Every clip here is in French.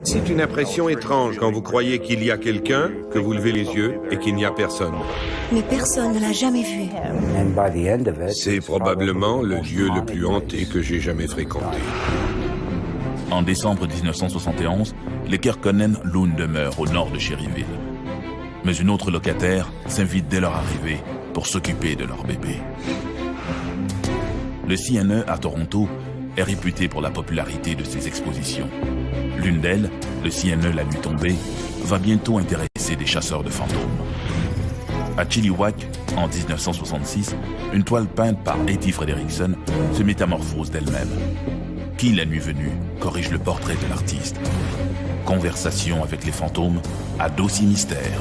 C'est une impression étrange quand vous croyez qu'il y a quelqu'un, que vous levez les yeux et qu'il n'y a personne. Mais personne ne l'a jamais vu. C'est probablement le lieu le plus hanté que j'ai jamais fréquenté. En décembre 1971, les Kekkonen louent une demeure au nord de Cherryville. Mais une autre locataire s'invite dès leur arrivée pour s'occuper de leur bébé. Le CNE à Toronto est réputé pour la popularité de ses expositions. L'une d'elles, le CNE La Nuit Tombée, va bientôt intéresser des chasseurs de fantômes. À Chilliwack, en 1966, une toile peinte par Hattie Frederickson se métamorphose d'elle-même. Qui, la nuit venue, corrige le portrait de l'artiste? Conversation avec les fantômes à dossier mystère.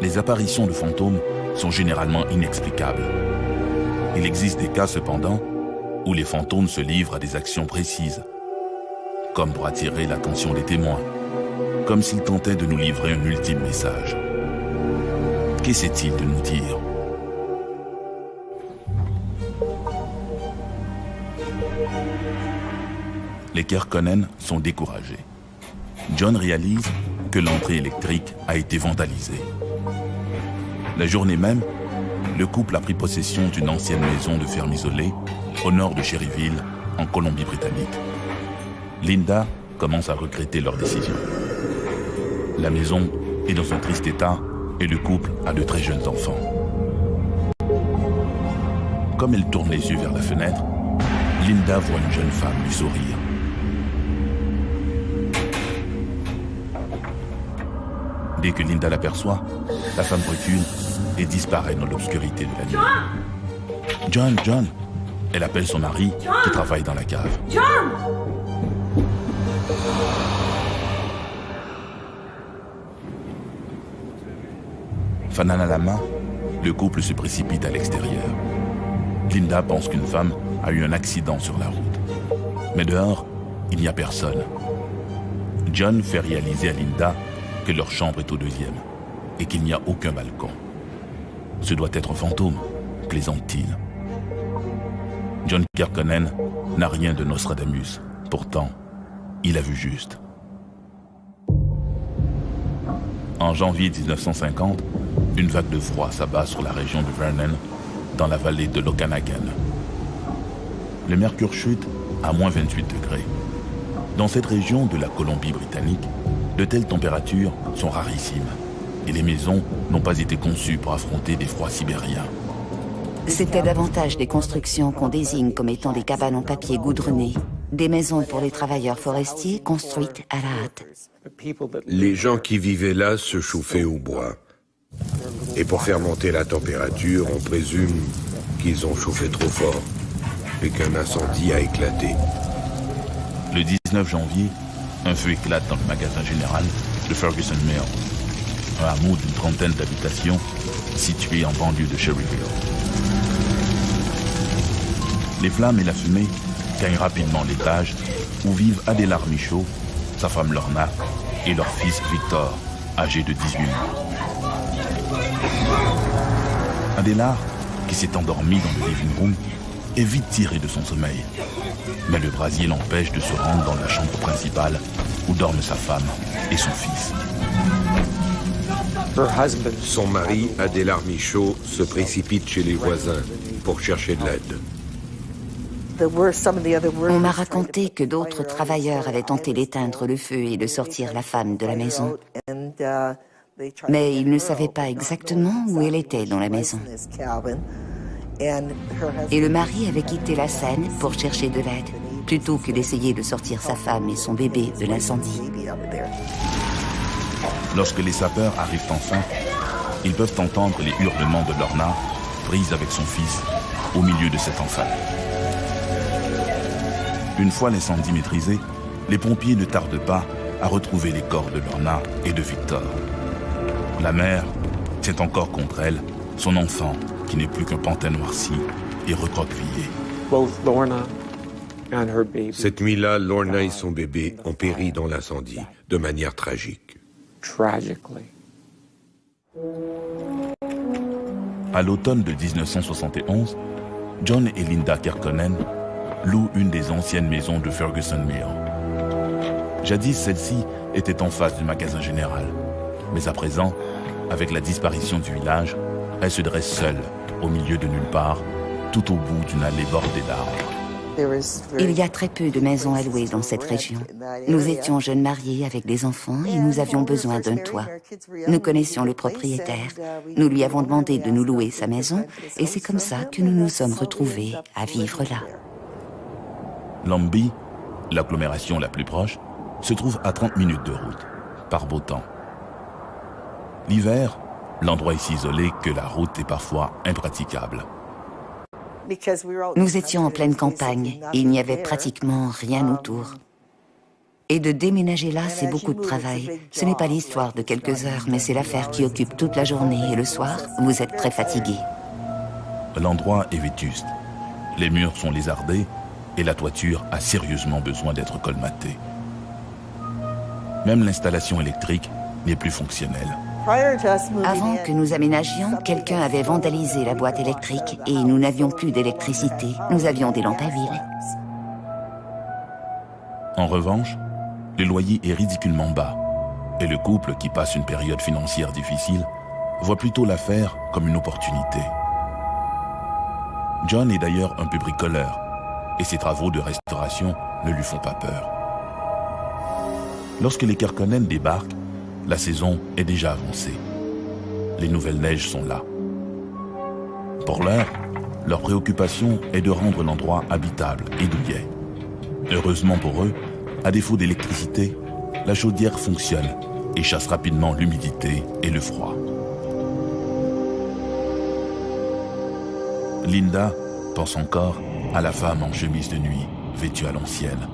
Les apparitions de fantômes sont généralement inexplicables. Il existe des cas cependant où les fantômes se livrent à des actions précises, comme pour attirer l'attention des témoins, comme s'ils tentaient de nous livrer un ultime message. Qu'essaie-t-il de nous dire? Les Kekkonen sont découragés. John réalise que l'entrée électrique a été vandalisée. La journée même, le couple a pris possession d'une ancienne maison de ferme isolée au nord de Cherryville, en Colombie-Britannique. Linda commence à regretter leur décision. La maison est dans un triste état et le couple a de très jeunes enfants. Comme elle tourne les yeux vers la fenêtre, Linda voit une jeune femme lui sourire. Dès que Linda l'aperçoit, la femme recule et disparaît dans l'obscurité de la nuit. John, John! Elle appelle son mari qui travaille dans la cave. John! Fanal à la main, le couple se précipite à l'extérieur. Linda pense qu'une femme a eu un accident sur la route. Mais dehors, il n'y a personne. John fait réaliser à Linda que leur chambre est au deuxième et qu'il n'y a aucun balcon. Ce doit être un fantôme, plaisante-t-il. John Kekkonen n'a rien de Nostradamus. Pourtant, il a vu juste. En janvier 1950, une vague de froid s'abat sur la région de Vernon, dans la vallée de l'Okanagan. Le mercure chute à moins 28 degrés. Dans cette région de la Colombie-Britannique, de telles températures sont rarissimes et les maisons n'ont pas été conçues pour affronter des froids sibériens. C'était davantage des constructions qu'on désigne comme étant des cabanes en papier goudronné, des maisons pour les travailleurs forestiers construites à la hâte. Les gens qui vivaient là se chauffaient au bois. Et pour faire monter la température, on présume qu'ils ont chauffé trop fort et qu'un incendie a éclaté. Le 19 janvier, un feu éclate dans le magasin général de Ferguson Mill, un hameau d'une trentaine d'habitations situé en banlieue de Cherryville. Les flammes et la fumée gagnent rapidement l'étage où vivent Adélard Michaud, sa femme Lorna et leur fils Victor, âgé de 18 mois. Adélard, qui s'est endormi dans le living room, est vite tiré de son sommeil. Mais le brasier l'empêche de se rendre dans la chambre principale où dorment sa femme et son fils. Son mari, Adélard Michaud, se précipite chez les voisins pour chercher de l'aide. On m'a raconté que d'autres travailleurs avaient tenté d'éteindre le feu et de sortir la femme de la maison. Mais ils ne savaient pas exactement où elle était dans la maison. Et le mari avait quitté la scène pour chercher de l'aide, plutôt que d'essayer de sortir sa femme et son bébé de l'incendie. Lorsque les sapeurs arrivent enfin, ils peuvent entendre les hurlements de Lorna, prise avec son fils, au milieu de cette enfant. Une fois l'incendie maîtrisé, les pompiers ne tardent pas à retrouver les corps de Lorna et de Victor. La mère tient encore contre elle son enfant, qui n'est plus qu'un pantin noirci et recroquevillé. Cette nuit-là, Lorna et son bébé ont péri dans l'incendie, de manière tragique. À l'automne de 1971, John et Linda Kekkonen louent une des anciennes maisons de Ferguson Mill. Jadis, celle-ci était en face du magasin général. Mais à présent, avec la disparition du village, elle se dresse seule, au milieu de nulle part, tout au bout d'une allée bordée d'arbres. Il y a très peu de maisons à louer dans cette région. Nous étions jeunes mariés avec des enfants et nous avions besoin d'un toit. Nous connaissions le propriétaire. Nous lui avons demandé de nous louer sa maison et c'est comme ça que nous nous sommes retrouvés à vivre là. Lambie, l'agglomération la plus proche, se trouve à 30 minutes de route, par beau temps. L'hiver, l'endroit est si isolé que la route est parfois impraticable. Nous étions en pleine campagne et il n'y avait pratiquement rien autour. Et de déménager là, c'est beaucoup de travail. Ce n'est pas l'histoire de quelques heures, mais c'est l'affaire qui occupe toute la journée et le soir, vous êtes très fatigué. L'endroit est vétuste. Les murs sont lézardés et la toiture a sérieusement besoin d'être colmatée. Même l'installation électrique n'est plus fonctionnelle. Avant que nous aménagions, quelqu'un avait vandalisé la boîte électrique et nous n'avions plus d'électricité. Nous avions des lampes à huile. En revanche, le loyer est ridiculement bas et le couple, qui passe une période financière difficile, voit plutôt l'affaire comme une opportunité. John est d'ailleurs un peu bricoleur et ses travaux de restauration ne lui font pas peur. Lorsque les Kekkonen débarquent, la saison est déjà avancée. Les nouvelles neiges sont là. Pour l'heure, leur préoccupation est de rendre l'endroit habitable et douillet. Heureusement pour eux, à défaut d'électricité, la chaudière fonctionne et chasse rapidement l'humidité et le froid. Linda pense encore à la femme en chemise de nuit, vêtue à l'ancienne,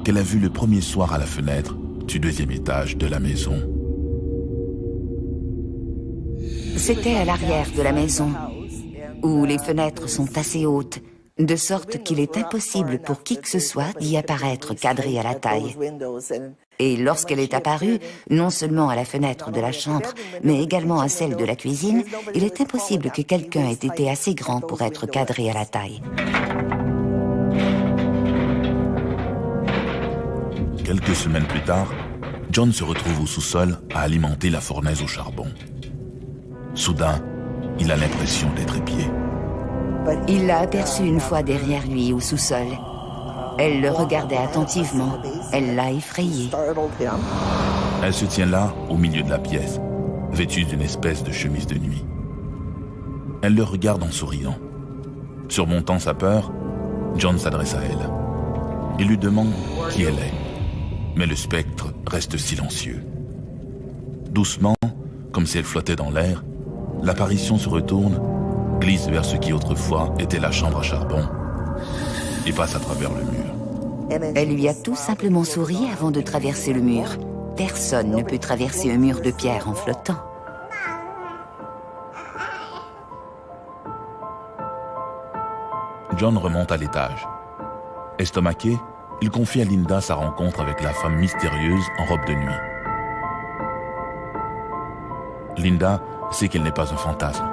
qu'elle a vue le premier soir à la fenêtre du deuxième étage de la maison. C'était à l'arrière de la maison, où les fenêtres sont assez hautes, de sorte qu'il est impossible pour qui que ce soit d'y apparaître cadré à la taille. Et lorsqu'elle est apparue, non seulement à la fenêtre de la chambre, mais également à celle de la cuisine, il est impossible que quelqu'un ait été assez grand pour être cadré à la taille. Quelques semaines plus tard, John se retrouve au sous-sol à alimenter la fournaise au charbon. Soudain, il a l'impression d'être épié. Il l'a aperçue une fois derrière lui au sous-sol. Elle le regardait attentivement. Elle l'a effrayé. Elle se tient là, au milieu de la pièce, vêtue d'une espèce de chemise de nuit. Elle le regarde en souriant. Surmontant sa peur, John s'adresse à elle. Il lui demande qui elle est. Mais le spectre reste silencieux. Doucement, comme si elle flottait dans l'air, l'apparition se retourne, glisse vers ce qui autrefois était la chambre à charbon et passe à travers le mur. Elle lui a tout simplement souri avant de traverser le mur. Personne ne peut traverser un mur de pierre en flottant. John remonte à l'étage. Estomaqué, il confie à Linda sa rencontre avec la femme mystérieuse en robe de nuit. Linda sait qu'elle n'est pas un fantasme.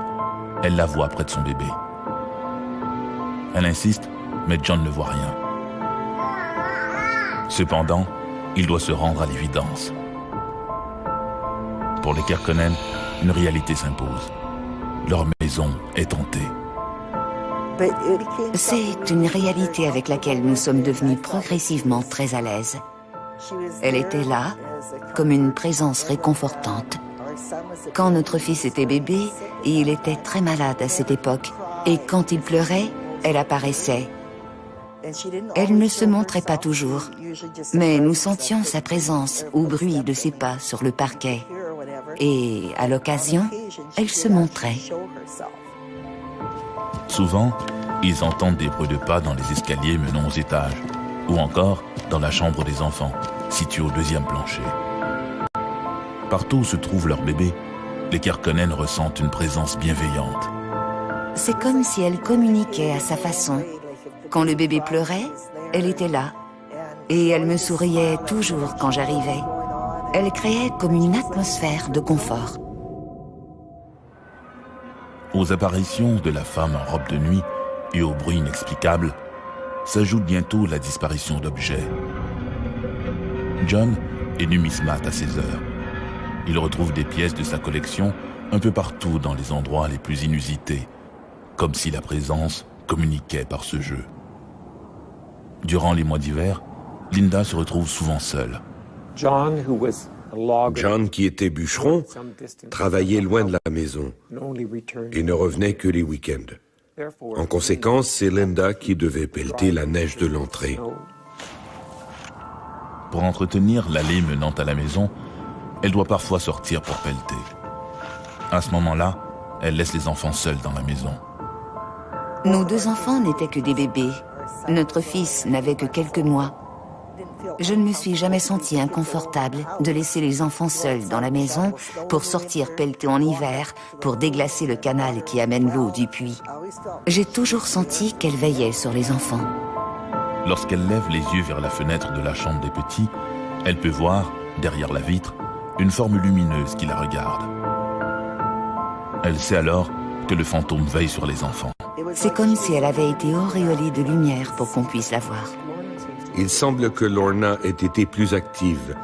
Elle la voit près de son bébé. Elle insiste, mais John ne voit rien. Cependant, il doit se rendre à l'évidence. Pour les Kekkonen, une réalité s'impose. Leur maison est hantée. C'est une réalité avec laquelle nous sommes devenus progressivement très à l'aise. Elle était là, comme une présence réconfortante. Quand notre fils était bébé, et il était très malade à cette époque, et quand il pleurait, elle apparaissait. Elle ne se montrait pas toujours, mais nous sentions sa présence au bruit de ses pas sur le parquet. Et à l'occasion, elle se montrait. Souvent, ils entendent des bruits de pas dans les escaliers menant aux étages, ou encore dans la chambre des enfants, située au deuxième plancher. Partout où se trouve leur bébé, les Kerkonen ressentent une présence bienveillante. C'est comme si elle communiquait à sa façon. Quand le bébé pleurait, elle était là. Et elle me souriait toujours quand j'arrivais. Elle créait comme une atmosphère de confort. Aux apparitions de la femme en robe de nuit et aux bruits inexplicables, s'ajoute bientôt la disparition d'objets. John est numismate à ses heures. Il retrouve des pièces de sa collection un peu partout dans les endroits les plus inusités, comme si la présence communiquait par ce jeu. Durant les mois d'hiver, Linda se retrouve souvent seule. John, qui était bûcheron, travaillait loin de la maison et ne revenait que les week-ends. En conséquence, c'est Linda qui devait pelleter la neige de l'entrée. Pour entretenir l'allée menant à la maison, elle doit parfois sortir pour pelleter. À ce moment-là, elle laisse les enfants seuls dans la maison. Nos 2 enfants n'étaient que des bébés. Notre fils n'avait que quelques mois. Je ne me suis jamais sentie inconfortable de laisser les enfants seuls dans la maison pour sortir pelleter en hiver, pour déglacer le canal qui amène l'eau du puits. J'ai toujours senti qu'elle veillait sur les enfants. Lorsqu'elle lève les yeux vers la fenêtre de la chambre des petits, elle peut voir, derrière la vitre, une forme lumineuse qui la regarde. Elle sait alors que le fantôme veille sur les enfants. C'est comme si elle avait été auréolée de lumière pour qu'on puisse la voir. Il semble que Lorna ait été plus active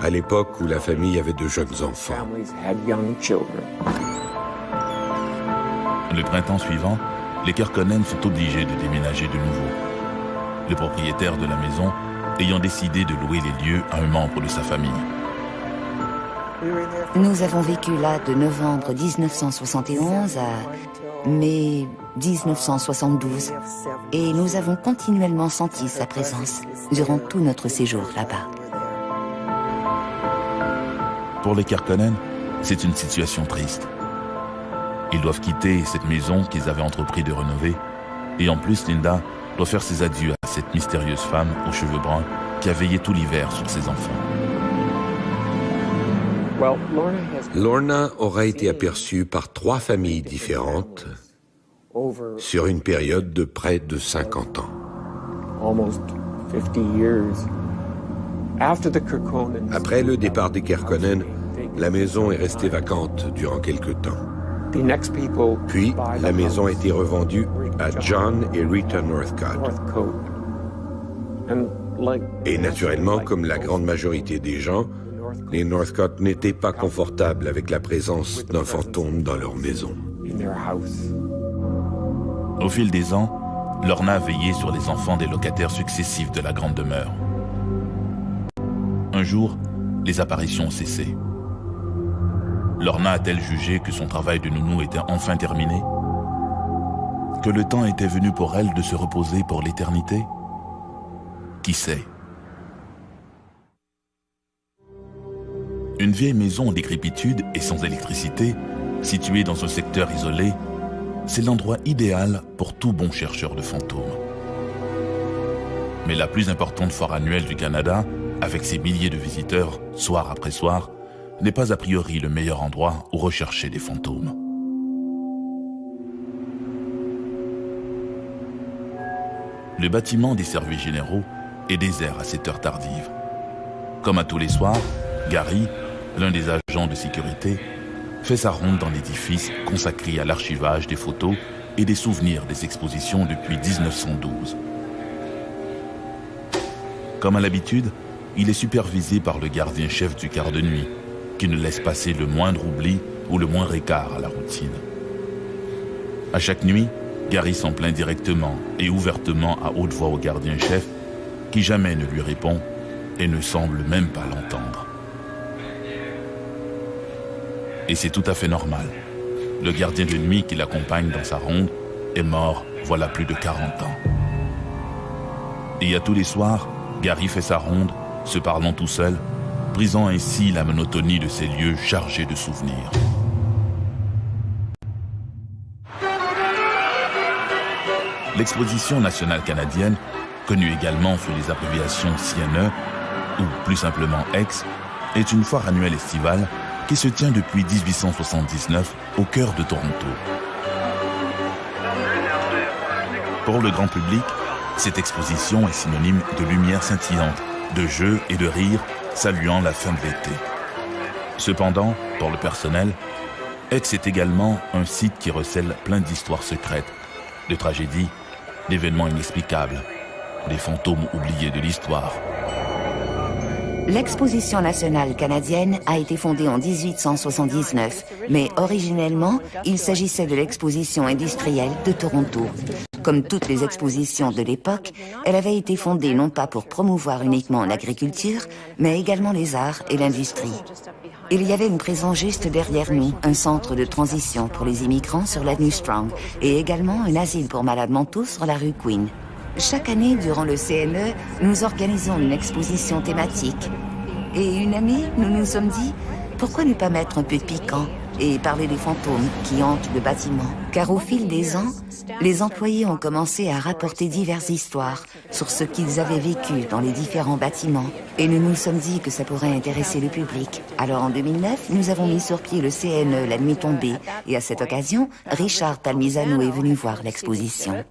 à l'époque où la famille avait de jeunes enfants. Le printemps suivant, les Kerkonen sont obligés de déménager de nouveau. Le propriétaire de la maison ayant décidé de louer les lieux à un membre de sa famille. Nous avons vécu là de novembre 1971 à mai 1972 et nous avons continuellement senti sa présence durant tout notre séjour là-bas. Pour les Kerkonen, c'est une situation triste. Ils doivent quitter cette maison qu'ils avaient entrepris de rénover et en plus Linda doit faire ses adieux à cette mystérieuse femme aux cheveux bruns qui a veillé tout l'hiver sur ses enfants. Lorna aura été aperçue par 3 familles différentes sur une période de près de 50 ans. Après le départ des Kerkonen, la maison est restée vacante durant quelque temps. Puis, la maison a été revendue à John et Rita Northcott. Et naturellement, comme la grande majorité des gens, les Northcott n'étaient pas confortables avec la présence d'un fantôme dans leur maison. Au fil des ans, Lorna a veillé sur les enfants des locataires successifs de la grande demeure. Un jour, les apparitions ont cessé. Lorna a-t-elle jugé que son travail de nounou était enfin terminé? Que le temps était venu pour elle de se reposer pour l'éternité? Qui sait? Une vieille maison en décrépitude et sans électricité, située dans un secteur isolé, c'est l'endroit idéal pour tout bon chercheur de fantômes. Mais la plus importante foire annuelle du Canada, avec ses milliers de visiteurs, soir après soir, n'est pas a priori le meilleur endroit où rechercher des fantômes. Le bâtiment des services généraux est désert à cette heure tardive. Comme à tous les soirs, Gary, l'un des agents de sécurité, fait sa ronde dans l'édifice consacré à l'archivage des photos et des souvenirs des expositions depuis 1912. Comme à l'habitude, il est supervisé par le gardien-chef du quart de nuit, qui ne laisse passer le moindre oubli ou le moindre écart à la routine. À chaque nuit, Gary s'en plaint directement et ouvertement à haute voix au gardien-chef, qui jamais ne lui répond et ne semble même pas l'entendre. Et c'est tout à fait normal. Le gardien de nuit qui l'accompagne dans sa ronde est mort voilà plus de 40 ans. Et à tous les soirs, Gary fait sa ronde, se parlant tout seul, brisant ainsi la monotonie de ces lieux chargés de souvenirs. L'Exposition nationale canadienne connue également sous les abréviations CNE, ou plus simplement X, est une foire annuelle estivale qui se tient depuis 1879 au cœur de Toronto. Pour le grand public, cette exposition est synonyme de lumière scintillante, de jeux et de rires saluant la fin de l'été. Cependant, pour le personnel, Aix est également un site qui recèle plein d'histoires secrètes, de tragédies, d'événements inexplicables, des fantômes oubliés de l'histoire. L'Exposition nationale canadienne a été fondée en 1879, mais originellement, il s'agissait de l'Exposition industrielle de Toronto. Comme toutes les expositions de l'époque, elle avait été fondée non pas pour promouvoir uniquement l'agriculture, mais également les arts et l'industrie. Il y avait une prison juste derrière nous, un centre de transition pour les immigrants sur l'avenue Strong, et également un asile pour malades mentaux sur la rue Queen. Chaque année, durant le CNE, nous organisons une exposition thématique. Et une année, nous nous sommes dit, pourquoi ne pas mettre un peu de piquant et parler des fantômes qui hantent le bâtiment? Car au fil des ans, les employés ont commencé à rapporter diverses histoires sur ce qu'ils avaient vécu dans les différents bâtiments. Et nous nous sommes dit que ça pourrait intéresser le public. Alors en 2009, nous avons mis sur pied le CNE la nuit tombée. Et à cette occasion, Richard Palmisano est venu voir l'exposition.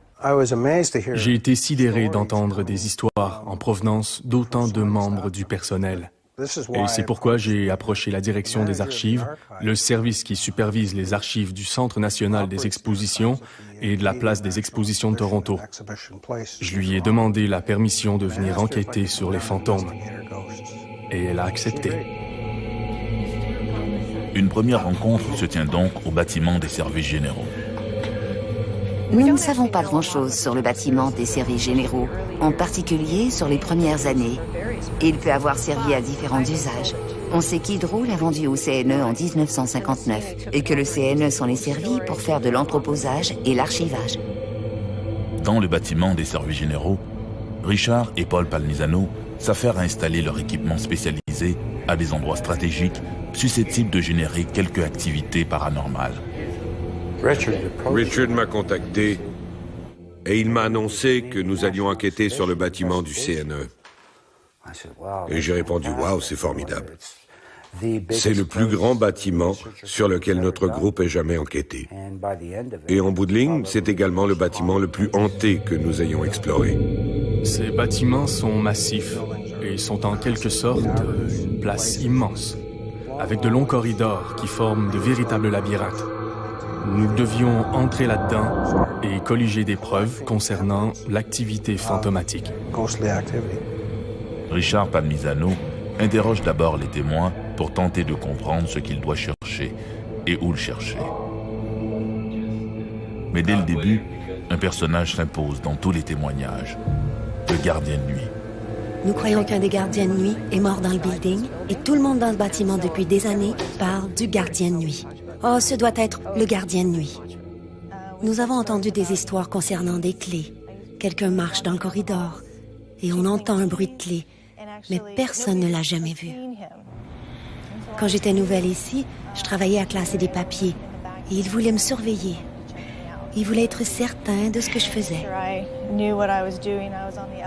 J'ai été sidéré d'entendre des histoires en provenance d'autant de membres du personnel. Et c'est pourquoi j'ai approché la direction des archives, le service qui supervise les archives du Centre national des expositions et de la place des expositions de Toronto. Je lui ai demandé la permission de venir enquêter sur les fantômes. Et elle a accepté. Une première rencontre se tient donc au bâtiment des services généraux. Nous ne savons pas grand-chose sur le bâtiment des services généraux, en particulier sur les premières années. Il peut avoir servi à différents usages. On sait qu'Hydro l'a vendu au CNE en 1959 et que le CNE s'en est servi pour faire de l'entreposage et l'archivage. Dans le bâtiment des services généraux, Richard et Paul Palmisano s'affairent à installer leur équipement spécialisé à des endroits stratégiques susceptibles de générer quelques activités paranormales. Richard m'a contacté et il m'a annoncé que nous allions enquêter sur le bâtiment du CNE. Et j'ai répondu, waouh, c'est formidable. C'est le plus grand bâtiment sur lequel notre groupe ait jamais enquêté. Et en bout de ligne, c'est également le bâtiment le plus hanté que nous ayons exploré. Ces bâtiments sont massifs et sont en quelque sorte une place immense, avec de longs corridors qui forment de véritables labyrinthes. Nous devions entrer là-dedans et colliger des preuves concernant l'activité fantomatique. Richard Palmisano interroge d'abord les témoins pour tenter de comprendre ce qu'il doit chercher et où le chercher. Mais dès le début, un personnage s'impose dans tous les témoignages, le gardien de nuit. Nous croyons qu'un des gardiens de nuit est mort dans le building et tout le monde dans le bâtiment depuis des années parle du gardien de nuit. Oh, ce doit être le gardien de nuit. Nous avons entendu des histoires concernant des clés. Quelqu'un marche dans le corridor et on entend un bruit de clé, mais personne ne l'a jamais vu. Quand j'étais nouvelle ici, je travaillais à classer des papiers et il voulait me surveiller. Il voulait être certain de ce que je faisais.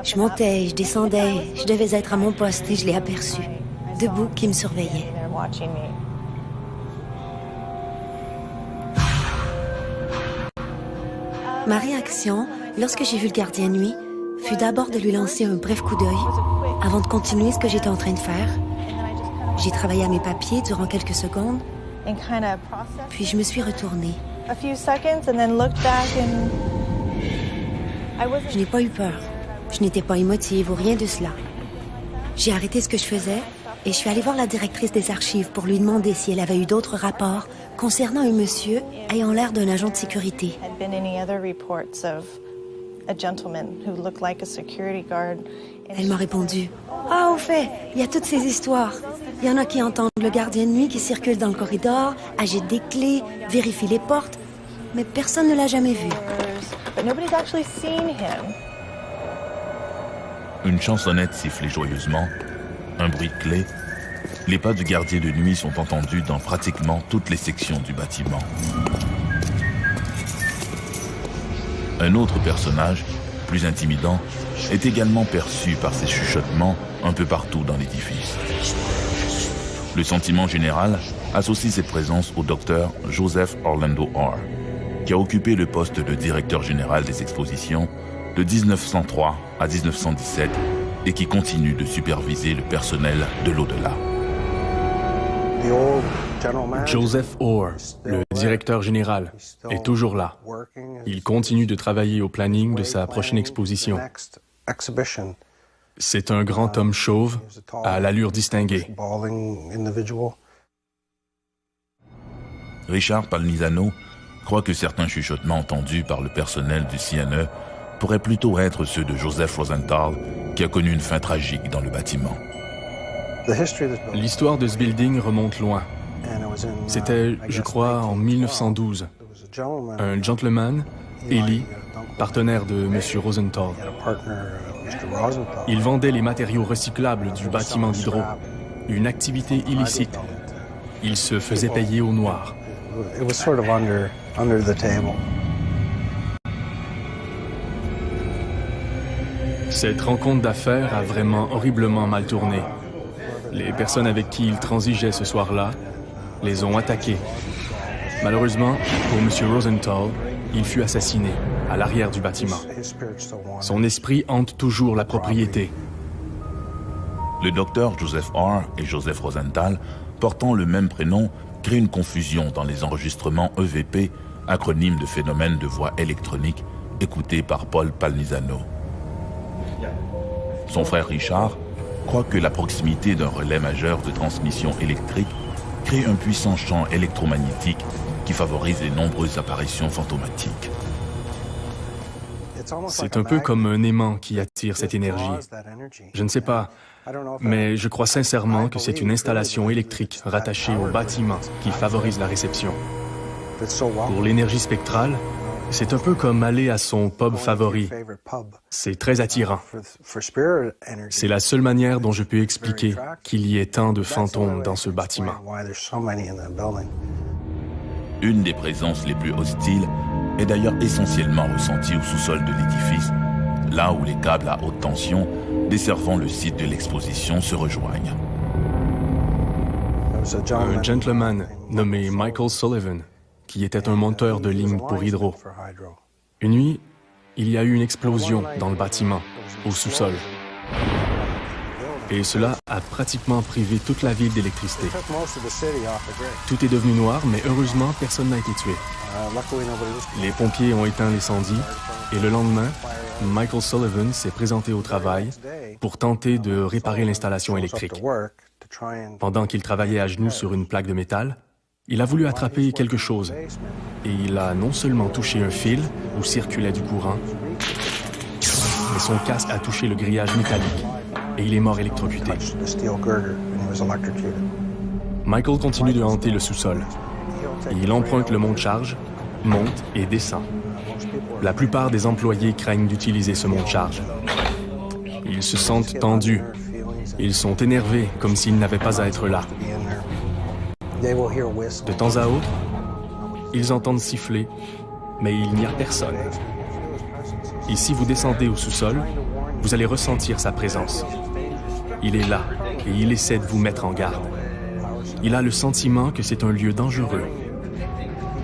Je montais, je descendais, je devais être à mon poste et je l'ai aperçu, debout, qui me surveillait. Ma réaction, lorsque j'ai vu le gardien de nuit, fut d'abord de lui lancer un bref coup d'œil avant de continuer ce que j'étais en train de faire. J'ai travaillé à mes papiers durant quelques secondes, puis je me suis retournée. Je n'ai pas eu peur. Je n'étais pas émotive ou rien de cela. J'ai arrêté ce que je faisais et je suis allée voir la directrice des archives pour lui demander si elle avait eu d'autres rapports concernant un monsieur ayant l'air d'un agent de sécurité. Elle m'a répondu, « Ah, au fait, il y a toutes ces histoires. Il y en a qui entendent le gardien de nuit qui circule dans le corridor, agite des clés, vérifie les portes, mais personne ne l'a jamais vu. » Une chansonnette sifflait joyeusement, un bruit de clé. Les pas du gardien de nuit sont entendus dans pratiquement toutes les sections du bâtiment. Un autre personnage, plus intimidant, est également perçu par ces chuchotements un peu partout dans l'édifice. Le sentiment général associe cette présence au docteur Joseph Orlando Orr, qui a occupé le poste de directeur général des expositions de 1903 à 1917 et qui continue de superviser le personnel de l'au-delà. Joseph Orr, le directeur général, est toujours là. Il continue de travailler au planning de sa prochaine exposition. C'est un grand homme chauve, à l'allure distinguée. Richard Palmisano croit que certains chuchotements entendus par le personnel du CNE pourraient plutôt être ceux de Joseph Rosenthal, qui a connu une fin tragique dans le bâtiment. L'histoire de ce building remonte loin. C'était, je crois, en 1912. Un gentleman, Eli, partenaire de M. Rosenthal. Il vendait les matériaux recyclables du bâtiment d'Hydro, une activité illicite. Il se faisait payer au noir. Cette rencontre d'affaires a vraiment horriblement mal tourné. Les personnes avec qui il transigeait ce soir-là les ont attaqués. Malheureusement, pour M. Rosenthal, il fut assassiné à l'arrière du bâtiment. Son esprit hante toujours la propriété. Le docteur Joseph Orr et Joseph Rosenthal, portant le même prénom, créent une confusion dans les enregistrements EVP, acronyme de phénomène de voix électronique, écouté par Paul Palmisano. Son frère Richard croit que la proximité d'un relais majeur de transmission électrique crée un puissant champ électromagnétique qui favorise les nombreuses apparitions fantomatiques. C'est un peu comme un aimant qui attire cette énergie. Je ne sais pas, mais je crois sincèrement que c'est une installation électrique rattachée au bâtiment qui favorise la réception. Pour l'énergie spectrale, c'est un peu comme aller à son pub favori. C'est très attirant. C'est la seule manière dont je peux expliquer qu'il y ait tant de fantômes dans ce bâtiment. Une des présences les plus hostiles est d'ailleurs essentiellement ressentie au sous-sol de l'édifice, là où les câbles à haute tension desservant le site de l'exposition se rejoignent. Un gentleman nommé Michael Sullivan, qui était un monteur de ligne pour Hydro. Une nuit, il y a eu une explosion dans le bâtiment, au sous-sol. Et cela a pratiquement privé toute la ville d'électricité. Tout est devenu noir, mais heureusement, personne n'a été tué. Les pompiers ont éteint l'incendie, et le lendemain, Michael Sullivan s'est présenté au travail pour tenter de réparer l'installation électrique. Pendant qu'il travaillait à genoux sur une plaque de métal, il a voulu attraper quelque chose, et il a non seulement touché un fil où circulait du courant, mais son casque a touché le grillage métallique, et il est mort électrocuté. Michael continue de hanter le sous-sol. Il emprunte le monte-charge, monte et descend. La plupart des employés craignent d'utiliser ce monte-charge. Ils se sentent tendus. Ils sont énervés, comme s'ils n'avaient pas à être là. De temps à autre, ils entendent siffler, mais il n'y a personne. Et si vous descendez au sous-sol, vous allez ressentir sa présence. Il est là et il essaie de vous mettre en garde. Il a le sentiment que c'est un lieu dangereux.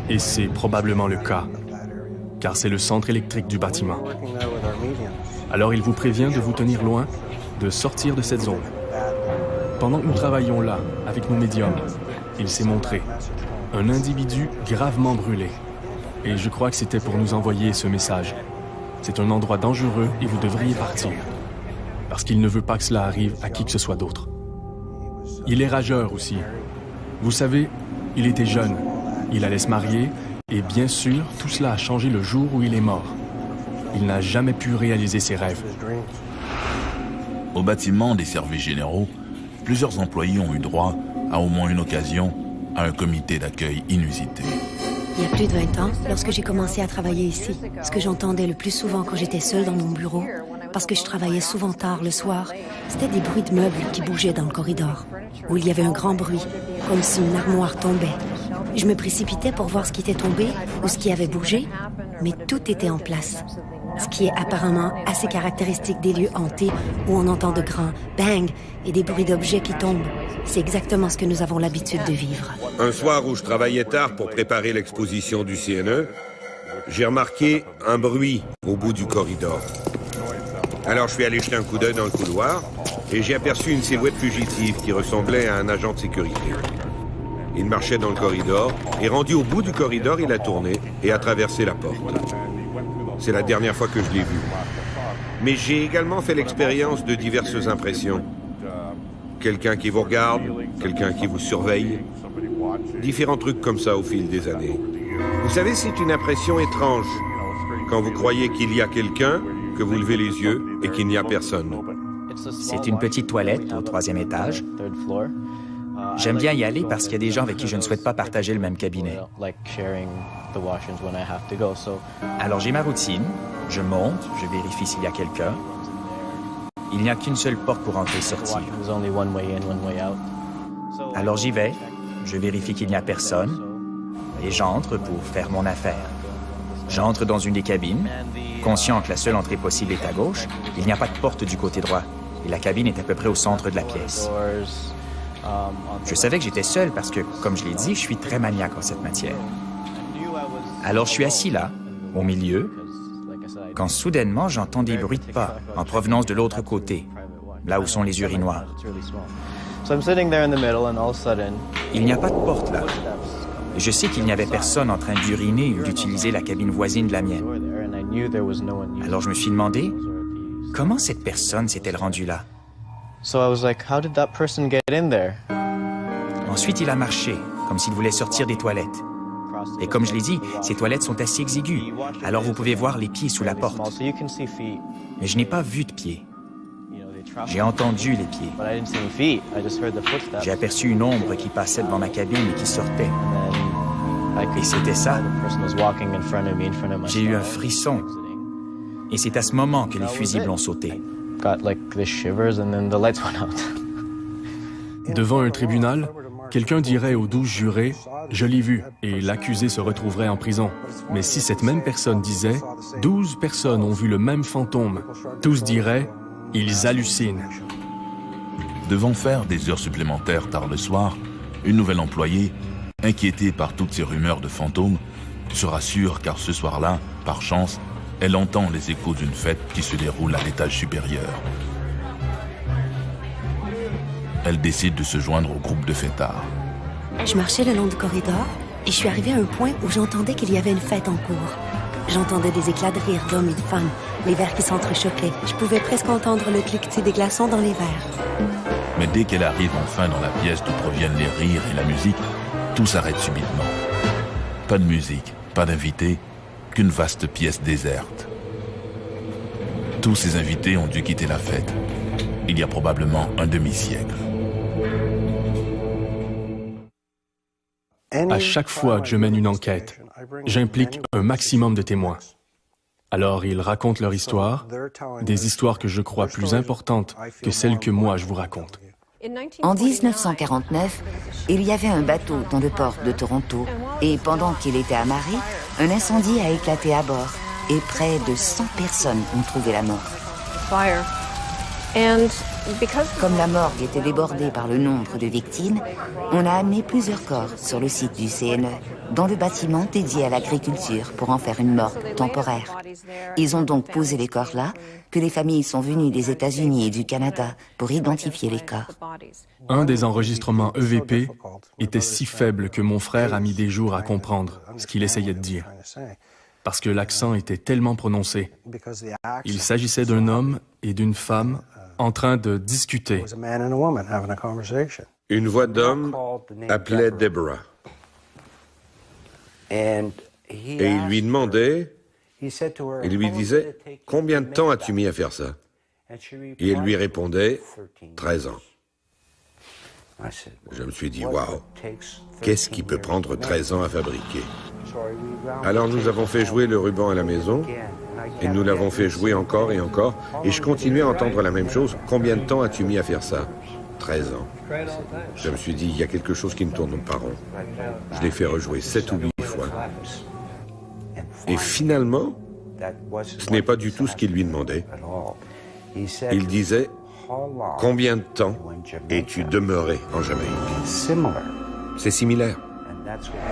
Et c'est probablement le cas, car c'est le centre électrique du bâtiment. Alors il vous prévient de vous tenir loin, de sortir de cette zone. Pendant que nous travaillons là, avec nos médiums, il s'est montré. Un individu gravement brûlé. Et je crois que c'était pour nous envoyer ce message. C'est un endroit dangereux et vous devriez partir. Parce qu'il ne veut pas que cela arrive à qui que ce soit d'autre. Il est rageur aussi. Vous savez, il était jeune. Il allait se marier et bien sûr, tout cela a changé le jour où il est mort. Il n'a jamais pu réaliser ses rêves. Au bâtiment des services généraux, plusieurs employés ont eu droit, à au moins une occasion, à un comité d'accueil inusité. Il y a plus de 20 ans, lorsque j'ai commencé à travailler ici, ce que j'entendais le plus souvent quand j'étais seule dans mon bureau, parce que je travaillais souvent tard le soir, c'était des bruits de meubles qui bougeaient dans le corridor, où il y avait un grand bruit, comme si une armoire tombait. Je me précipitais pour voir ce qui était tombé ou ce qui avait bougé, mais tout était en place. ce qui est apparemment assez caractéristique des lieux hantés où on entend de grands bangs et des bruits d'objets qui tombent. C'est exactement ce que nous avons l'habitude de vivre. Un soir où je travaillais tard pour préparer l'exposition du CNE, j'ai remarqué un bruit au bout du corridor. Alors je suis allé jeter un coup d'œil dans le couloir et j'ai aperçu une silhouette fugitive qui ressemblait à un agent de sécurité. Il marchait dans le corridor et rendu au bout du corridor, il a tourné et a traversé la porte. C'est la dernière fois que je l'ai vu. Mais j'ai également fait l'expérience de diverses impressions. Quelqu'un qui vous regarde, quelqu'un qui vous surveille. Différents trucs comme ça au fil des années. Vous savez, c'est une impression étrange. Quand vous croyez qu'il y a quelqu'un, que vous levez les yeux et qu'il n'y a personne. C'est une petite toilette au 3e étage. J'aime bien y aller parce qu'il y a des gens avec qui je ne souhaite pas partager le même cabinet. Alors j'ai ma routine, je monte, je vérifie s'il y a quelqu'un. Il n'y a qu'une seule porte pour entrer et sortir. Alors j'y vais, je vérifie qu'il n'y a personne et j'entre pour faire mon affaire. J'entre dans une des cabines, conscient que la seule entrée possible est à gauche. Il n'y a pas de porte du côté droit et la cabine est à peu près au centre de la pièce. Je savais que j'étais seul parce que, comme je l'ai dit, je suis très maniaque en cette matière. Alors je suis assis là, au milieu, quand soudainement j'entends des bruits de pas en provenance de l'autre côté, là où sont les urinoirs. Il n'y a pas de porte là. Je sais qu'il n'y avait personne en train d'uriner ou d'utiliser la cabine voisine de la mienne. Alors je me suis demandé, comment cette personne s'est-elle rendue là? Ensuite, il a marché, comme s'il voulait sortir des toilettes. Et comme je l'ai dit, ces toilettes sont assez exiguës, alors vous pouvez voir les pieds sous la porte. Mais je n'ai pas vu de pieds. J'ai entendu les pieds. J'ai aperçu une ombre qui passait devant ma cabine et qui sortait. Et c'était ça. J'ai eu un frisson. Et c'est à ce moment que les fusibles ont sauté. Devant un tribunal, quelqu'un dirait aux 12 jurés « Je l'ai vu » et l'accusé se retrouverait en prison. Mais si cette même personne disait « 12 personnes ont vu le même fantôme », tous diraient « Ils hallucinent ». Devant faire des heures supplémentaires tard le soir, une nouvelle employée, inquiétée par toutes ces rumeurs de fantômes, se rassure car ce soir-là, par chance, elle entend les échos d'une fête qui se déroule à l'étage supérieur. Elle décide de se joindre au groupe de fêtards. Je marchais le long du corridor et je suis arrivée à un point où j'entendais qu'il y avait une fête en cours. J'entendais des éclats de rire d'hommes et de femmes, les verres qui s'entrechoquaient. Je pouvais presque entendre le cliquetis des glaçons dans les verres. Mais dès qu'elle arrive enfin dans la pièce d'où proviennent les rires et la musique, tout s'arrête subitement. Pas de musique, pas d'invités, qu'une vaste pièce déserte. Tous ces invités ont dû quitter la fête, il y a probablement un demi-siècle. À chaque fois que je mène une enquête, j'implique un maximum de témoins. Alors ils racontent leur histoire, des histoires que je crois plus importantes que celles que moi je vous raconte. En 1949, il y avait un bateau dans le port de Toronto et pendant qu'il était amarré, un incendie a éclaté à bord et près de 100 personnes ont trouvé la mort. Comme la morgue était débordée par le nombre de victimes, on a amené plusieurs corps sur le site du CNE, dans le bâtiment dédié à l'agriculture pour en faire une morgue temporaire. Ils ont donc posé les corps là, que les familles sont venues des États-Unis et du Canada pour identifier les corps. Un des enregistrements EVP était si faible que mon frère a mis des jours à comprendre ce qu'il essayait de dire, parce que l'accent était tellement prononcé. Il s'agissait d'un homme et d'une femme en train de discuter. Une voix d'homme appelait Deborah. Et il lui demandait, il lui disait, « Combien de temps as-tu mis à faire ça ?» Et elle lui répondait, « 13 ans. » Je me suis dit, « Waouh, qu'est-ce qui peut prendre 13 ans à fabriquer ?» Alors nous avons fait jouer le ruban à la maison, et nous l'avons fait jouer encore et encore, et je continuais à entendre la même chose. « Combien de temps as-tu mis à faire ça ?» 13 ans. Je me suis dit, il y a quelque chose qui ne tourne pas rond. Je l'ai fait rejouer 7 ou 8 fois. Et finalement, Ce n'est pas du tout ce qu'il lui demandait. Il disait « Combien de temps es-tu demeuré en Jamaïque ?» C'est similaire.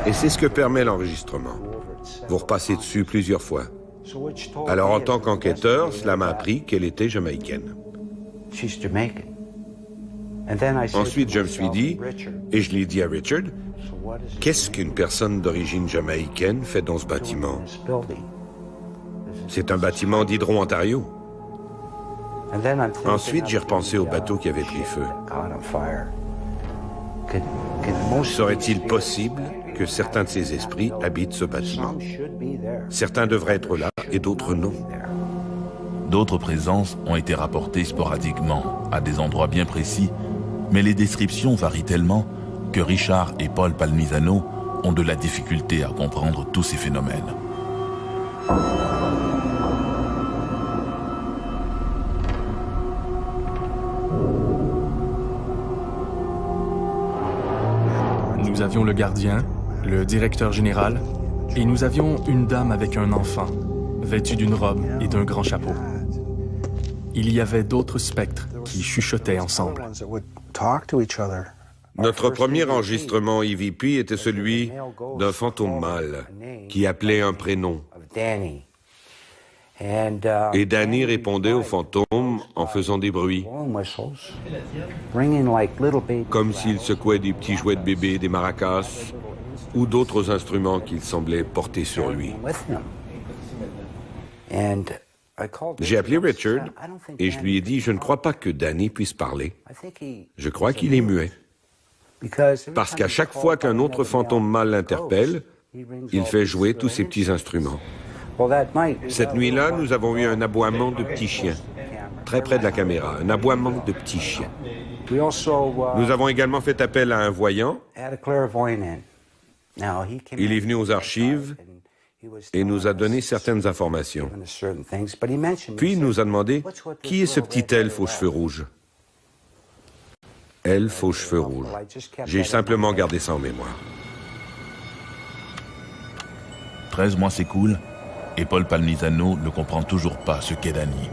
Et c'est ce que permet l'enregistrement. Vous repassez dessus plusieurs fois. Alors en tant qu'enquêteur, cela m'a appris qu'elle était jamaïcaine. Ensuite, je me suis dit, et je l'ai dit à Richard, qu'est-ce qu'une personne d'origine jamaïcaine fait dans ce bâtiment? C'est un bâtiment d'Hydro Ontario. Ensuite, j'ai repensé au bateau qui avait pris feu. Serait-il possible que certains de ces esprits habitent ce bâtiment? Certains devraient être là et d'autres non. D'autres présences ont été rapportées sporadiquement, à des endroits bien précis, mais les descriptions varient tellement que Richard et Paul Palmisano ont de la difficulté à comprendre tous ces phénomènes. Nous avions le gardien, le directeur général, et nous avions une dame avec un enfant, vêtue d'une robe et d'un grand chapeau. Il y avait d'autres spectres qui chuchotaient ensemble. Notre premier enregistrement EVP était celui d'un fantôme mâle qui appelait un prénom. Et Danny répondait au fantôme en faisant des bruits, comme s'il secouait des petits jouets de bébé, des maracas ou d'autres instruments qu'il semblait porter sur lui. J'ai appelé Richard et je lui ai dit, je ne crois pas que Danny puisse parler. Je crois qu'il est muet. Parce qu'à chaque fois qu'un autre fantôme mâle l'interpelle, il fait jouer tous ces petits instruments. Cette nuit-là, nous avons eu un aboiement de petits chiens, très près de la caméra, un aboiement de petits chiens. Nous avons également fait appel à un voyant. Il est venu aux archives et nous a donné certaines informations. Puis il nous a demandé, qui est ce petit elfe aux cheveux rouges? Elfe aux cheveux rouges. J'ai simplement gardé ça en mémoire. 13 mois s'écoulent et Paul Palmisano ne comprend toujours pas ce qu'est Danny.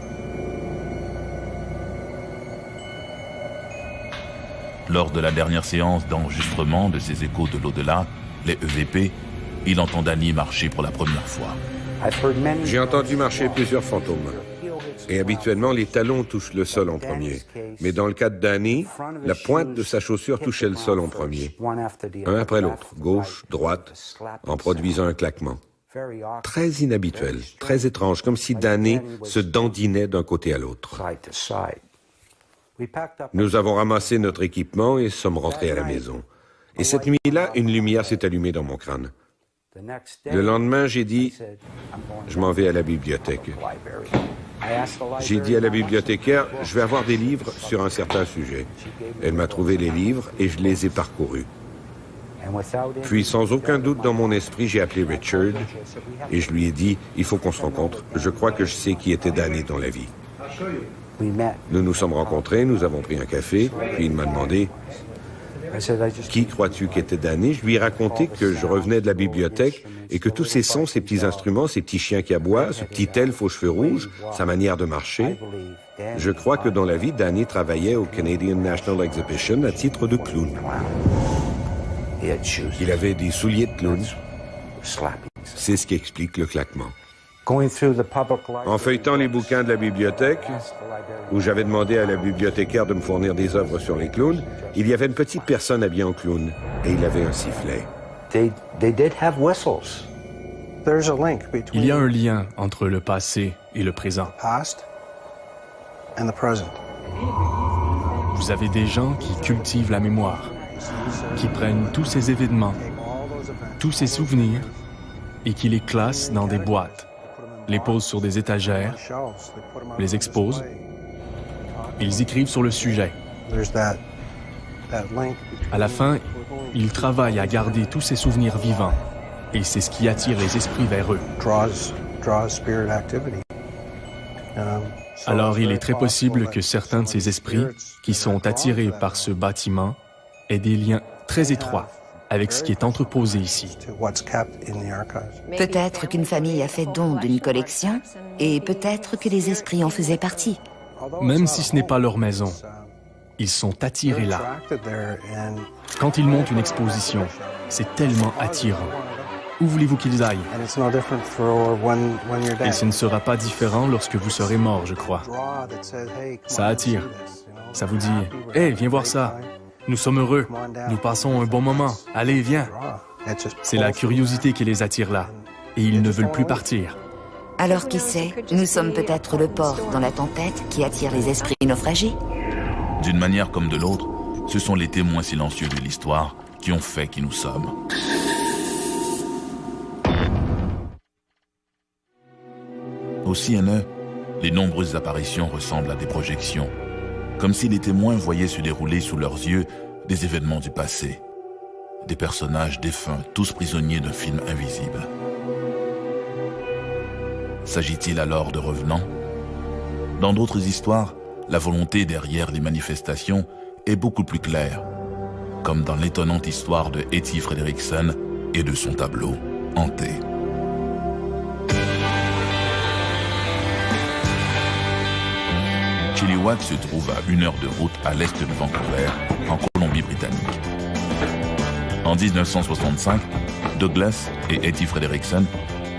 Lors de la dernière séance d'enregistrement de ces échos de l'au-delà, les EVP, il entend Danny marcher pour la première fois. J'ai entendu marcher plusieurs fantômes. Et habituellement, les talons touchent le sol en premier. Mais dans le cas de Danny, la pointe de sa chaussure touchait le sol en premier. Un après l'autre, gauche, droite, en produisant un claquement. Très inhabituel, très étrange, comme si Danny se dandinait d'un côté à l'autre. Nous avons ramassé notre équipement et sommes rentrés à la maison. Et cette nuit-là, une lumière s'est allumée dans mon crâne. Le lendemain, j'ai dit, je m'en vais à la bibliothèque. J'ai dit à la bibliothécaire, je vais avoir des livres sur un certain sujet. Elle m'a trouvé les livres et je les ai parcourus. Puis, sans aucun doute dans mon esprit, j'ai appelé Richard et je lui ai dit, il faut qu'on se rencontre. Je crois que je sais qui était Danny dans la vie. Nous nous sommes rencontrés, nous avons pris un café, puis il m'a demandé, qui crois-tu qu'était Danny? Je lui ai raconté que je revenais de la bibliothèque et que tous ces sons, ces petits instruments, ces petits chiens qui aboient, ce petit elfe aux cheveux rouges, sa manière de marcher, je crois que dans la vie, Danny travaillait au Canadian National Exhibition à titre de clown. Il avait des souliers de clown. C'est ce qui explique le claquement. En feuilletant les bouquins de la bibliothèque, où j'avais demandé à la bibliothécaire de me fournir des œuvres sur les clowns, il y avait une petite personne habillée en clown, et il avait un sifflet. Il y a un lien entre le passé et le présent. Vous avez des gens qui cultivent la mémoire, qui prennent tous ces événements, tous ces souvenirs, et qui les classent dans des boîtes, les posent sur des étagères, les exposent. Ils écrivent sur le sujet. À la fin, ils travaillent à garder tous ces souvenirs vivants, et c'est ce qui attire les esprits vers eux. Alors, il est très possible que certains de ces esprits, qui sont attirés par ce bâtiment, aient des liens très étroits avec ce qui est entreposé ici. Peut-être qu'une famille a fait don d'une collection et peut-être que les esprits en faisaient partie. Même si ce n'est pas leur maison, ils sont attirés là. Quand ils montent une exposition, c'est tellement attirant. Où voulez-vous qu'ils aillent? Et ce ne sera pas différent lorsque vous serez mort, je crois. Ça attire. Ça vous dit, « Hey, viens voir ça. Nous sommes heureux. Nous passons un bon moment. Allez, viens. » C'est la curiosité qui les attire là. Et ils ne veulent plus partir. Alors qui sait, nous sommes peut-être le port dans la tempête qui attire les esprits naufragés. D'une manière comme de l'autre, ce sont les témoins silencieux de l'histoire qui ont fait qui nous sommes. Au CNE, les nombreuses apparitions ressemblent à des projections, comme si les témoins voyaient se dérouler sous leurs yeux des événements du passé, des personnages défunts, tous prisonniers d'un film invisible. S'agit-il alors de revenants? Dans d'autres histoires, la volonté derrière les manifestations est beaucoup plus claire, comme dans l'étonnante histoire de Etty Frederiksen et de son tableau « Hanté ». Chilliwack se trouve à 1 heure de route à l'est de Vancouver, en Colombie-Britannique. En 1965, Douglas et Etty Frederiksen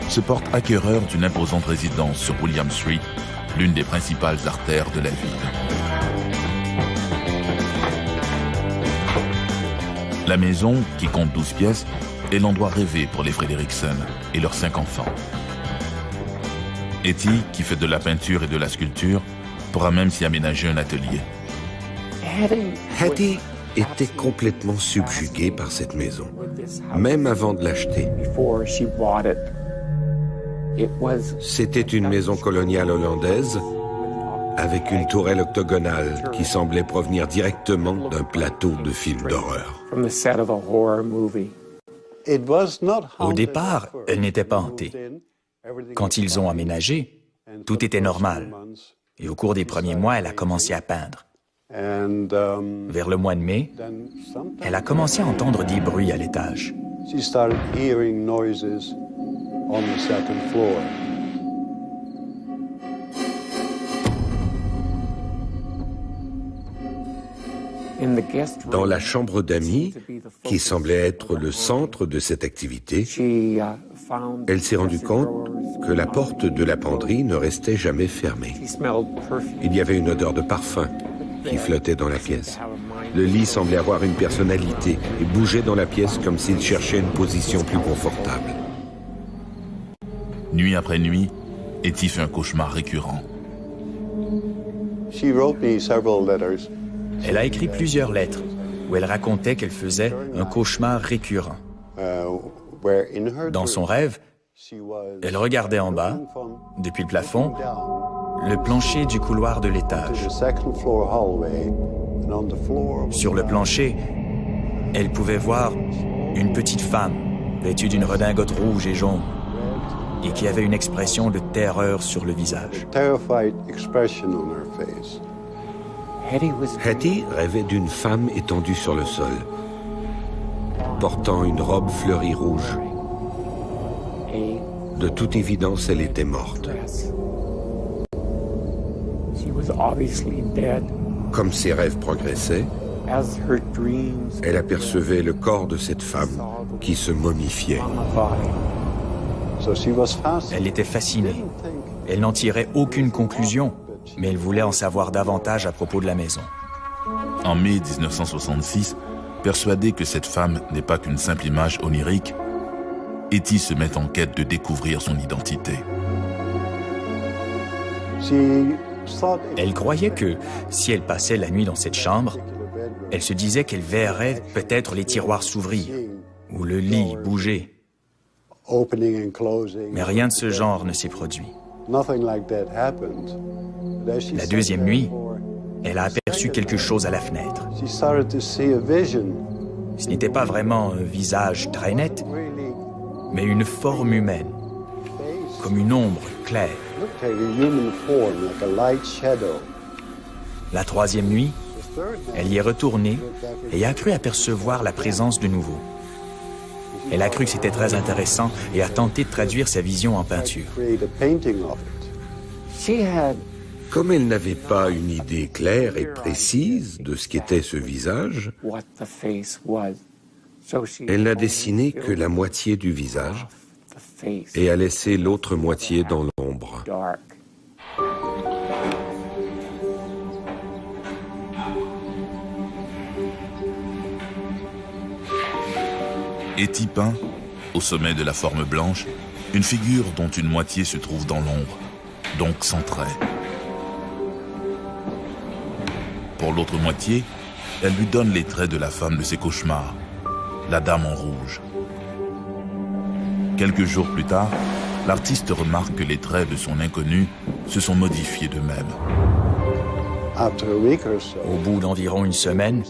se portent acquéreurs d'une imposante résidence sur William Street, l'une des principales artères de la ville. La maison, qui compte 12 pièces, est l'endroit rêvé pour les Frederiksen et leurs 5 enfants. Etty, qui fait de la peinture et de la sculpture, pourra même s'y aménager un atelier. Hattie était complètement subjuguée par cette maison, même avant de l'acheter. C'était une maison coloniale hollandaise avec une tourelle octogonale qui semblait provenir directement d'un plateau de film d'horreur. Au départ, elle n'était pas hantée. Quand ils ont aménagé, tout était normal. Et au cours des premiers mois, elle a commencé à peindre. Vers le mois de mai, elle a commencé à entendre des bruits à l'étage. Dans la chambre d'amis, qui semblait être le centre de cette activité, elle s'est rendue compte que la porte de la penderie ne restait jamais fermée. Il y avait une odeur de parfum qui flottait dans la pièce. Le lit semblait avoir une personnalité et bougeait dans la pièce comme s'il cherchait une position plus confortable. Nuit après nuit, Etty fait un cauchemar récurrent. Elle a écrit plusieurs lettres où elle racontait qu'elle faisait un cauchemar récurrent. Dans son rêve, elle regardait en bas, depuis le plafond, le plancher du couloir de l'étage. Sur le plancher, elle pouvait voir une petite femme vêtue d'une redingote rouge et jaune et qui avait une expression de terreur sur le visage. Hattie rêvait d'une femme étendue sur le sol, portant une robe fleurie rouge. De toute évidence, elle était morte. Comme ses rêves progressaient, elle apercevait le corps de cette femme qui se momifiait. Elle était fascinée. Elle n'en tirait aucune conclusion, mais elle voulait en savoir davantage à propos de la maison. En mai 1966, persuadée que cette femme n'est pas qu'une simple image onirique, Etty se met en quête de découvrir son identité. Elle croyait que, si elle passait la nuit dans cette chambre, elle se disait qu'elle verrait peut-être les tiroirs s'ouvrir ou le lit bouger. Mais rien de ce genre ne s'est produit. La deuxième nuit, elle a aperçu quelque chose à la fenêtre. Ce n'était pas vraiment un visage très net, mais une forme humaine, comme une ombre claire. La troisième nuit, elle y est retournée et a cru apercevoir la présence de nouveau. Elle a cru que c'était très intéressant et a tenté de traduire sa vision en peinture. Comme elle n'avait pas une idée claire et précise de ce qu'était ce visage, elle n'a dessiné que la moitié du visage et a laissé l'autre moitié dans l'ombre. Etty peint, au sommet de la forme blanche, une figure dont une moitié se trouve dans l'ombre, donc sans trait. Pour l'autre moitié, elle lui donne les traits de la femme de ses cauchemars, la dame en rouge. Quelques jours plus tard, l'artiste remarque que les traits de son inconnue se sont modifiés d'eux-mêmes. Au bout d'environ une semaine,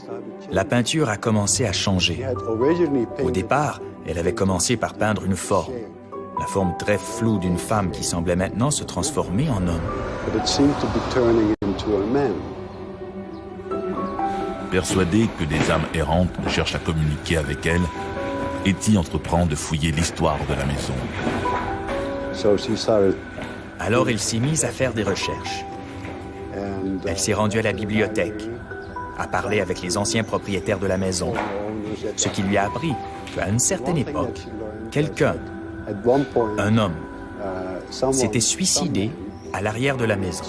la peinture a commencé à changer. Au départ, elle avait commencé par peindre une forme, la forme très floue d'une femme qui semblait maintenant se transformer en homme. Persuadée que des âmes errantes cherchent à communiquer avec elle, Etty entreprend de fouiller l'histoire de la maison. Alors elle s'est mise à faire des recherches. Elle s'est rendue à la bibliothèque, a parlé avec les anciens propriétaires de la maison, ce qui lui a appris qu'à une certaine époque, quelqu'un, un homme, s'était suicidé à l'arrière de la maison.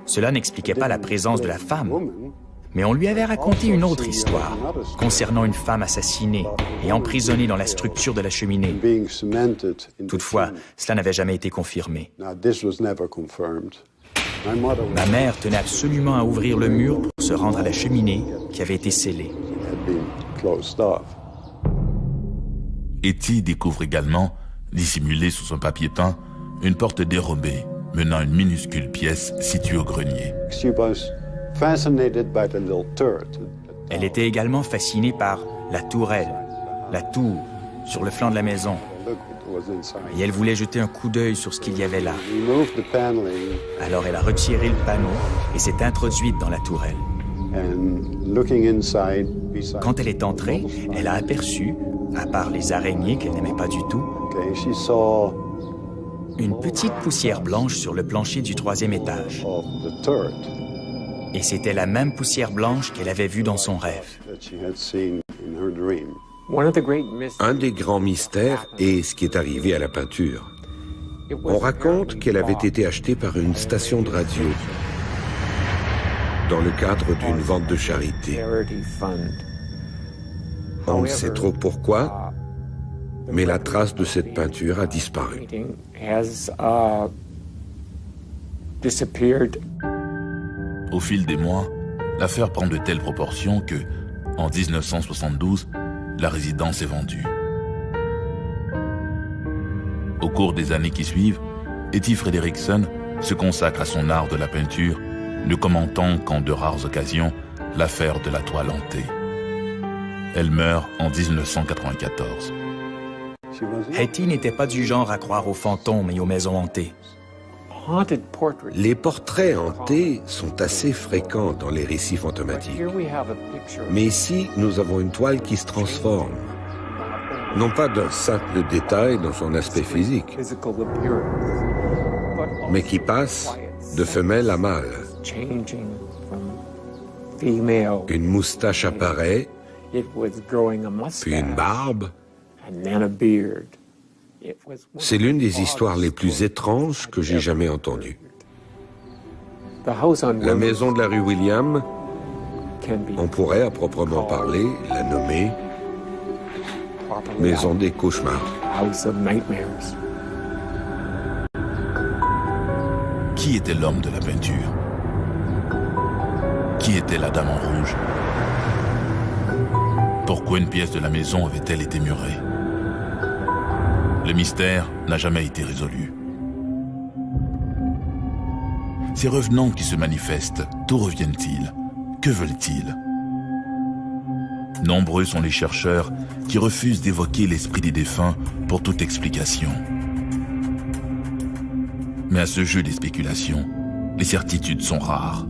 Cela n'expliquait pas la présence de la femme, mais on lui avait raconté une autre histoire concernant une femme assassinée et emprisonnée dans la structure de la cheminée. Toutefois, cela n'avait jamais été confirmé. Ma mère tenait absolument à ouvrir le mur pour se rendre à la cheminée qui avait été scellée. Etty découvre également, dissimulée sous son papier peint, une porte dérobée menant à une minuscule pièce située au grenier. Elle était également fascinée par la tourelle, la tour, sur le flanc de la maison. Et elle voulait jeter un coup d'œil sur ce qu'il y avait là. Alors elle a retiré le panneau et s'est introduite dans la tourelle. Quand elle est entrée, elle a aperçu, à part les araignées qu'elle n'aimait pas du tout, une petite poussière blanche sur le plancher du 3e étage. Et c'était la même poussière blanche qu'elle avait vue dans son rêve. Un des grands mystères est ce qui est arrivé à la peinture. On raconte qu'elle avait été achetée par une station de radio dans le cadre d'une vente de charité. On ne sait trop pourquoi, mais la trace de cette peinture a disparu. Au fil des mois, l'affaire prend de telles proportions que, en 1972, la résidence est vendue. Au cours des années qui suivent, Etty Frederiksen se consacre à son art de la peinture, ne commentant qu'en de rares occasions l'affaire de la toile hantée. Elle meurt en 1994. Etty n'était pas du genre à croire aux fantômes et aux maisons hantées. Les portraits hantés sont assez fréquents dans les récits fantomatiques. Mais ici, nous avons une toile qui se transforme. Non pas d'un simple détail dans son aspect physique, mais qui passe de femelle à mâle. Une moustache apparaît, puis une barbe. C'est l'une des histoires les plus étranges que j'ai jamais entendues. La maison de la rue William, on pourrait à proprement parler la nommer Maison des cauchemars. Qui était l'homme de la peinture? Qui était la dame en rouge? Pourquoi une pièce de la maison avait-elle été murée? Le mystère n'a jamais été résolu. Ces revenants qui se manifestent, d'où reviennent-ils? Que veulent-ils? Nombreux sont les chercheurs qui refusent d'évoquer l'esprit des défunts pour toute explication. Mais à ce jeu des spéculations, les certitudes sont rares.